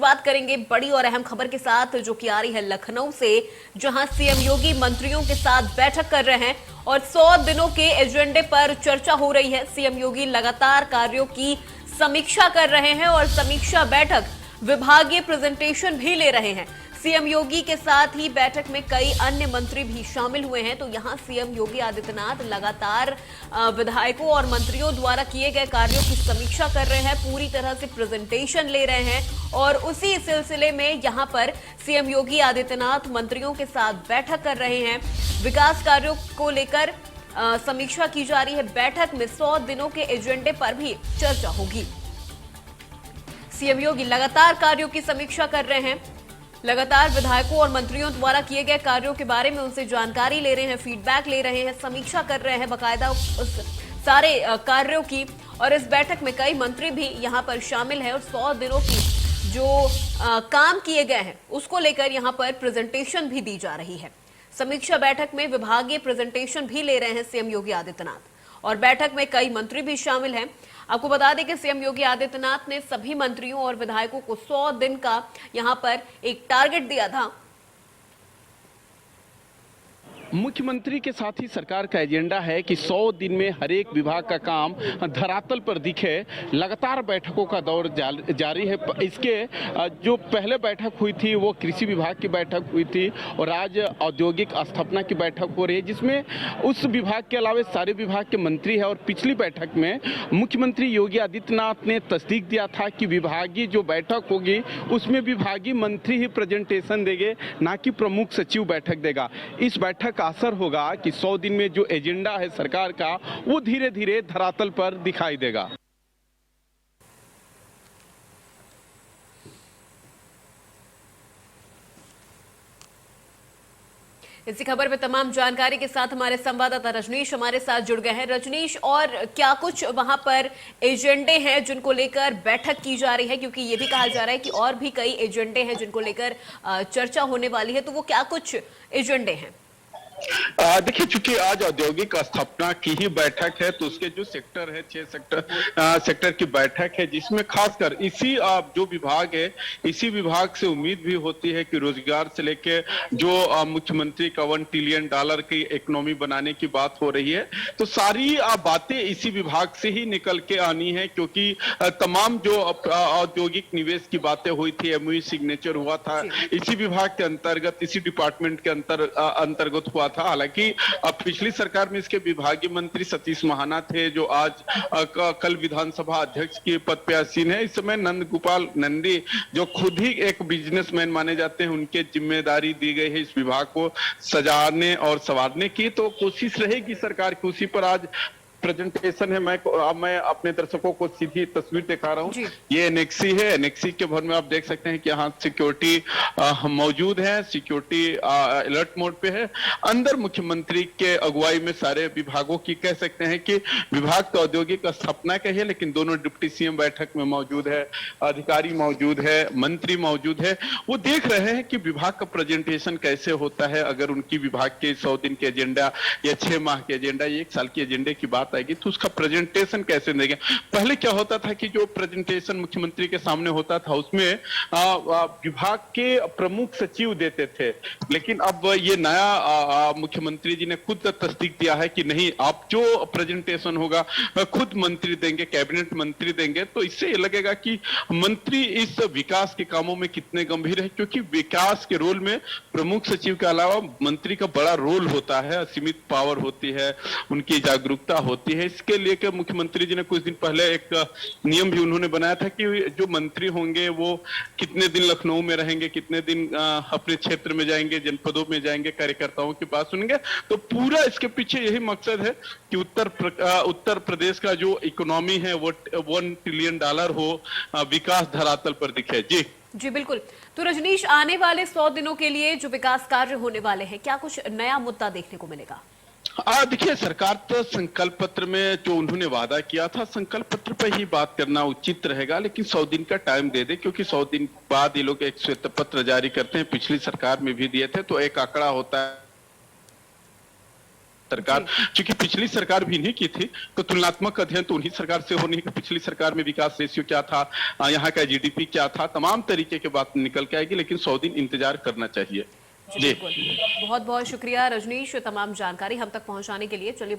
शुरुआत करेंगे बड़ी और अहम खबर के साथ जो कि आ रही है लखनऊ से, जहां सीएम योगी मंत्रियों के साथ बैठक कर रहे हैं और 100 दिनों के एजेंडे पर चर्चा हो रही है। सीएम योगी लगातार कार्यों की समीक्षा कर रहे हैं और समीक्षा बैठक विभागीय प्रेजेंटेशन भी ले रहे हैं। सीएम योगी के साथ ही बैठक में कई अन्य मंत्री भी शामिल हुए हैं। तो यहां सीएम योगी आदित्यनाथ लगातार विधायकों और मंत्रियों द्वारा किए गए कार्यों की समीक्षा कर रहे हैं, पूरी तरह से प्रेजेंटेशन ले रहे हैं और उसी सिलसिले में यहां पर सीएम योगी आदित्यनाथ मंत्रियों के साथ बैठक कर रहे हैं। विकास कार्यों को लेकर समीक्षा की जा रही है। बैठक में 100 दिनों के एजेंडे पर भी चर्चा होगी। सीएम योगी लगातार कार्यों की समीक्षा कर रहे हैं, लगातार विधायकों और मंत्रियों द्वारा किए गए कार्यों के बारे में उनसे जानकारी ले रहे हैं, फीडबैक ले रहे हैं, समीक्षा कर रहे हैं बकायदा उस सारे कार्यों की। और इस बैठक में कई मंत्री भी यहां पर शामिल हैं और 100 दिनों की जो काम किए गए हैं उसको लेकर यहां पर प्रेजेंटेशन भी दी जा रही है। समीक्षा बैठक में विभागीय प्रेजेंटेशन भी ले रहे हैं सीएम योगी आदित्यनाथ और बैठक में कई मंत्री भी शामिल हैं। आपको बता दें कि सीएम योगी आदित्यनाथ ने सभी मंत्रियों और विधायकों को 100 दिन का यहां पर एक टारगेट दिया था। मुख्यमंत्री के साथ ही सरकार का एजेंडा है कि 100 दिन में हर एक विभाग का काम धरातल पर दिखे। लगातार बैठकों का दौर जारी है। इसके जो पहले बैठक हुई थी वो कृषि विभाग की बैठक हुई थी और आज औद्योगिक स्थापना की बैठक हो रही है, जिसमें उस विभाग के अलावा सारे विभाग के मंत्री हैं। और पिछली बैठक में मुख्यमंत्री योगी आदित्यनाथ ने तस्दीक दिया था कि विभागीय जो बैठक होगी उसमें विभागीय मंत्री ही प्रेजेंटेशन देंगे, ना कि प्रमुख सचिव बैठक देगा। इस बैठक का असर होगा कि 100 दिन में जो एजेंडा है सरकार का वो धीरे धीरे धरातल पर दिखाई देगा। इसी खबर पे तमाम जानकारी के साथ हमारे संवाददाता रजनीश हमारे साथ जुड़ गए हैं। रजनीश, और क्या कुछ वहां पर एजेंडे हैं जिनको लेकर बैठक की जा रही है, क्योंकि ये भी कहा जा रहा है कि और भी कई एजेंडे हैं जिनको लेकर चर्चा होने वाली है, तो वो क्या कुछ एजेंडे हैं? देखिए, चूंकि आज औद्योगिक स्थापना की ही बैठक है तो उसके जो सेक्टर है 6 सेक्टर की बैठक है, जिसमें खासकर इसी जो विभाग है इसी विभाग से उम्मीद भी होती है कि रोजगार से लेके जो मुख्यमंत्री का $1 ट्रिलियन की इकोनॉमी बनाने की बात हो रही है, तो सारी बातें इसी विभाग से ही निकल के आनी है। क्योंकि तमाम जो औद्योगिक निवेश की बातें हुई थी, एमओयू सिग्नेचर हुआ था इसी विभाग के अंतर्गत, इसी डिपार्टमेंट के अंतर्गत हुआ था। हालांकि पिछली सरकार में इसके विभागीय मंत्री सतीश महाना थे, जो आज कल विधानसभा अध्यक्ष के पद पे आसीन है। इस समय नंद गोपाल नंदी, जो खुद ही एक बिजनेसमैन माने जाते हैं, उनके जिम्मेदारी दी गई है इस विभाग को सजाने और संवारने की। तो कोशिश रहेगी सरकार की, उसी पर आज प्रेजेंटेशन है। मैं अपने दर्शकों को सीधी तस्वीर दिखा रहा हूँ। ये एनेक्सी है, एनेक्सी के भर में आप देख सकते हैं कि यहाँ सिक्योरिटी मौजूद है, सिक्योरिटी अलर्ट मोड पे है। अंदर मुख्यमंत्री के अगुवाई में सारे विभागों की कह सकते हैं कि विभाग तो औद्योगिक स्थापना का है, लेकिन दोनों डिप्टी सीएम बैठक में मौजूद है, अधिकारी मौजूद है, मंत्री मौजूद है। वो देख रहे हैं कि विभाग का प्रेजेंटेशन कैसे होता है। अगर उनकी विभाग के 100 दिन के एजेंडा या 6 माह के एजेंडा या 1 साल के एजेंडे की बात आएगी तो उसका प्रेजेंटेशन कैसे देंगे। पहले क्या होता था कि जो प्रेजेंटेशन मुख्यमंत्री के सामने होता था उसमें विभाग के प्रमुख सचिव देते थे, लेकिन अब ये नया मुख्यमंत्री जी ने खुद तस्दीक दिया है कि नहीं, आप जो प्रेजेंटेशन होगा खुद मंत्री देंगे, कैबिनेट मंत्री देंगे। तो इससे ये लगेगा कि मंत्री इस विकास के कामों में कितने गंभीर है, क्योंकि विकास के रोल में प्रमुख सचिव के अलावा मंत्री का बड़ा रोल होता है, असीमित पावर होती है, उनकी जागरूकता होती है। इसके लिए कि मुख्यमंत्री जी ने कुछ दिन पहले एक नियम भी उन्होंने बनाया था कि जो मंत्री होंगे वो कितने दिन लखनऊ में रहेंगे, कितने दिन अपने क्षेत्र में जाएंगे, जनपदों में जाएंगे, कार्यकर्ताओं की बात सुनेंगे। तो पूरा इसके पीछे यही मकसद है कि उत्तर प्रदेश का जो इकोनॉमी है वो $1 ट्रिलियन हो, विकास धरातल पर दिखे। जी बिल्कुल। तो रजनीश, आने वाले 100 दिनों के लिए जो विकास कार्य होने वाले हैं, क्या कुछ नया मुद्दा देखने को मिलेगा? देखिए, सरकार तो संकल्प पत्र में जो उन्होंने वादा किया था, संकल्प पत्र पर ही बात करना उचित रहेगा, लेकिन 100 दिन का टाइम दे दे, क्योंकि 100 दिन बाद ये लोग एक श्वेत पत्र जारी करते हैं। पिछली सरकार में भी दिए थे। तो एक आंकड़ा होता है सरकार, चूंकि पिछली सरकार भी नहीं की थी, तो तुलनात्मक अध्ययन तो उन्हीं सरकार से होने का, पिछली सरकार में विकास रेशियो क्या था, यहाँ का जीडीपी क्या था, तमाम तरीके की बात निकल के आएगी, लेकिन 100 दिन इंतजार करना चाहिए। जी बिल्कुल। बहुत बहुत शुक्रिया रजनीश तमाम जानकारी हम तक पहुंचाने के लिए। चलिए